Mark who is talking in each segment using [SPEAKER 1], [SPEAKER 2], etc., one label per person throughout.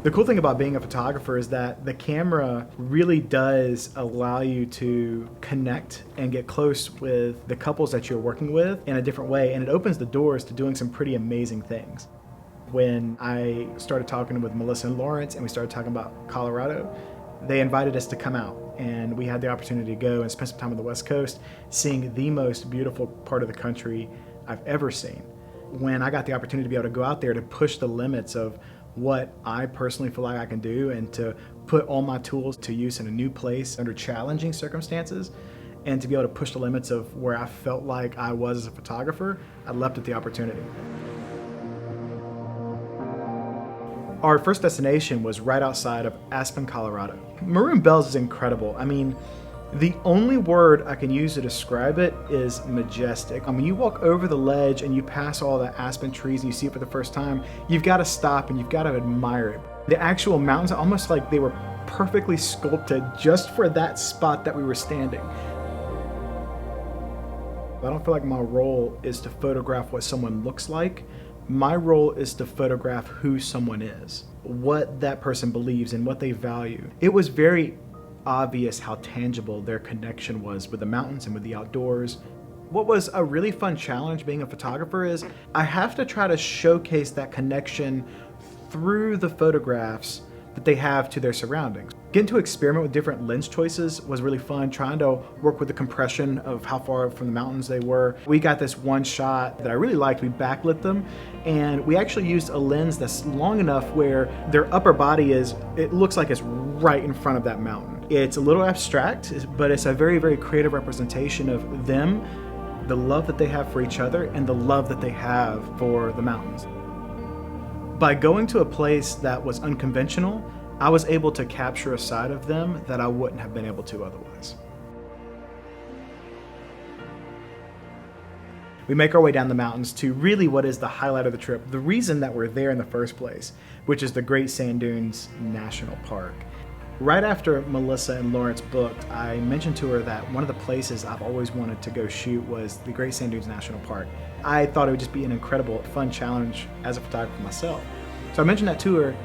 [SPEAKER 1] The cool thing about being a photographer is that the camera really does allow you to connect and get close with the couples that you're working with in a different way, and it opens the doors to doing some pretty amazing things. When I started talking with Melissa and Lawrence and we started talking about Colorado, they invited us to come out, and we had the opportunity to go and spend some time on the West Coast seeing the most beautiful part of the country I've ever seen. When I got the opportunity to be able to go out there to push the limits of what I personally feel like I can do and to put all my tools to use in a new place under challenging circumstances, and to be able to push the limits of where I felt like I was as a photographer, I leapt at the opportunity. Our first destination was right outside of Aspen, Colorado. Maroon Bells is incredible. I mean, the only word I can use to describe it is majestic. When you walk over the ledge and you pass all the aspen trees and you see it for the first time, you've got to stop and you've got to admire it. The actual mountains are almost like they were perfectly sculpted just for that spot that we were standing. I don't feel like my role is to photograph what someone looks like. My role is to photograph who someone is, what that person believes and what they value. It was very obvious how tangible their connection was with the mountains and with the outdoors. What was a really fun challenge being a photographer is I have to try to showcase that connection through the photographs that they have to their surroundings. Getting to experiment with different lens choices was really fun, trying to work with the compression of how far from the mountains they were. We got this one shot that I really liked. We backlit them, and we actually used a lens that's long enough where their upper body it looks like it's right in front of that mountain. It's a little abstract, but it's a very, very creative representation of them, the love that they have for each other, and the love that they have for the mountains. By going to a place that was unconventional, I was able to capture a side of them that I wouldn't have been able to otherwise. We make our way down the mountains to really what is the highlight of the trip, the reason that we're there in the first place, which is the Great Sand Dunes National Park. Right after Melissa and Lawrence booked, I mentioned to her that one of the places I've always wanted to go shoot was the Great Sand Dunes National Park. I thought it would just be an incredible, fun challenge as a photographer myself. So I mentioned that to her,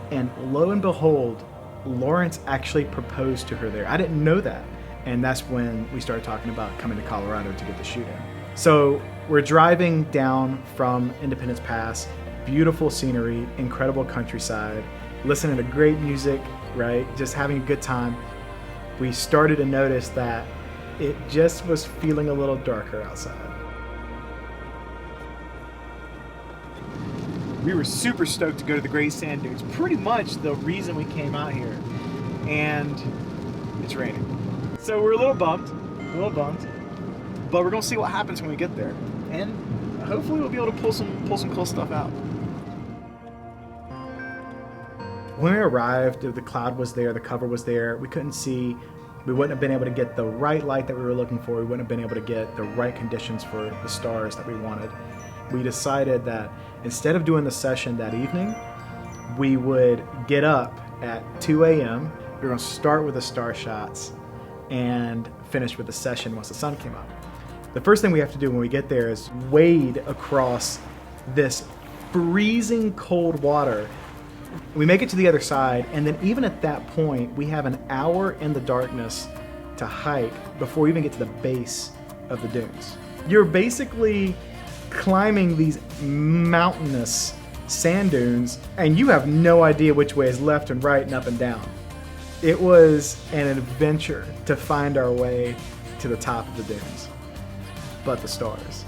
[SPEAKER 1] and lo and behold, Lawrence actually proposed to her there. I didn't know that. And that's when we started talking about coming to Colorado to get the shoot in. So we're driving down from Independence Pass, beautiful scenery, incredible countryside, listening to great music, right? Just having a good time. We started to notice that it just was feeling a little darker outside. We were super stoked to go to the Great Sand Dunes. Pretty much the reason we came out here. And it's raining. So we're a little bummed, but we're gonna see what happens when we get there. And hopefully we'll be able to pull some cool stuff out. When we arrived, the cloud was there, the cover was there. We couldn't see. We wouldn't have been able to get the right light that we were looking for. We wouldn't have been able to get the right conditions for the stars that we wanted. We decided that instead of doing the session that evening, we would get up at 2 a.m. We were going to start with the star shots and finish with the session once the sun came up. The first thing we have to do when we get there is wade across this freezing cold water. We make it to the other side, and then even at that point, we have an hour in the darkness to hike before we even get to the base of the dunes. You're basically climbing these mountainous sand dunes, and you have no idea which way is left and right and up and down. It was an adventure to find our way to the top of the dunes. But the stars,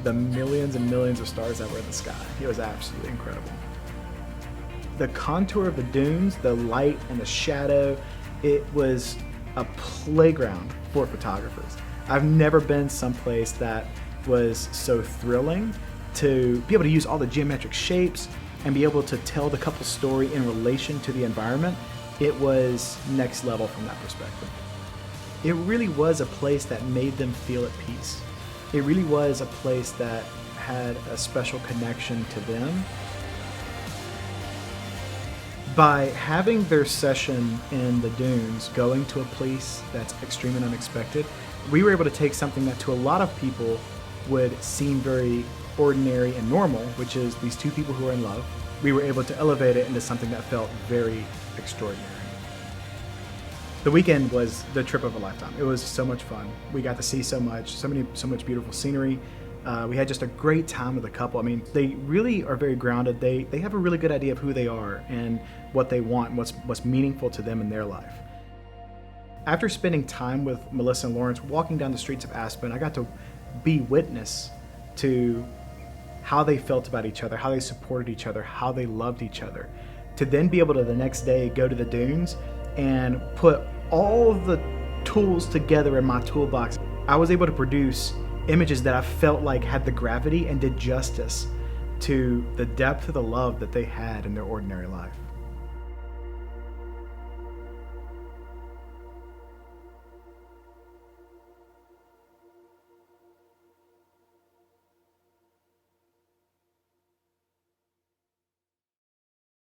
[SPEAKER 1] the millions and millions of stars that were in the sky, it was absolutely incredible. The contour of the dunes, the light and the shadow, it was a playground for photographers. I've never been someplace that was so thrilling to be able to use all the geometric shapes and be able to tell the couple's story in relation to the environment. It was next level from that perspective. It really was a place that made them feel at peace. It really was a place that had a special connection to them. By having their session in the dunes, going to a place that's extreme and unexpected, we were able to take something that to a lot of people would seem very ordinary and normal, which is these two people who are in love. we were able to elevate it into something that felt very extraordinary. The weekend was the trip of a lifetime. It was so much fun. We got to see so much beautiful scenery. We had just a great time with the couple. I mean, they really are very grounded. They have a really good idea of who they are and what they want and what's meaningful to them in their life. After spending time with Melissa and Lawrence walking down the streets of Aspen, I got to be witness to how they felt about each other, how they supported each other, how they loved each other. To then be able to the next day go to the dunes and put all of the tools together in my toolbox, I was able to produce images that I felt like had the gravity and did justice to the depth of the love that they had in their ordinary life.